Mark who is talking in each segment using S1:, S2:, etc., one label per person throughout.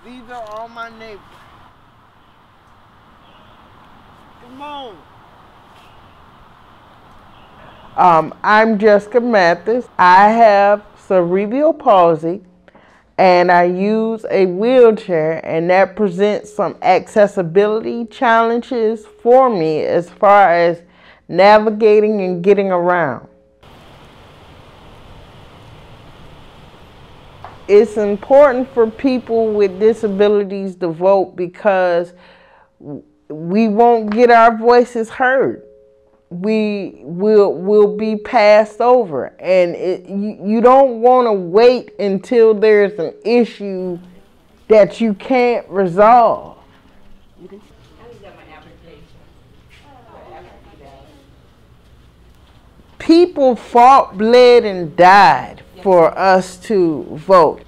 S1: These are all my neighbors. Come on. I'm Jessica Mathis. I have cerebral palsy and I use a wheelchair, and that presents some accessibility challenges for me as far as navigating and getting around. It's important for people with disabilities to vote because we won't get our voices heard. We will be passed over, and you don't want to wait until there's an issue that you can't resolve. People fought, bled, and died for us to vote.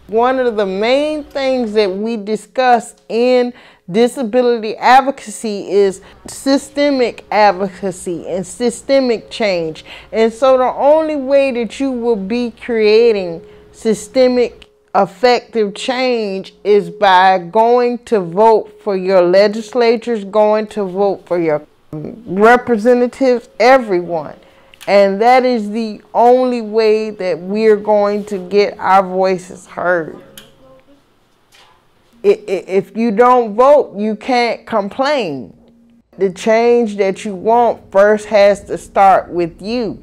S1: One of the main things that we discuss in disability advocacy is systemic advocacy and systemic change. And so the only way that you will be creating systemic effective change is by going to vote for your legislatures, going to vote for your representatives, everyone. And that is the only way that we're going to get our voices heard. If you don't vote, you can't complain. The change that you want first has to start with you.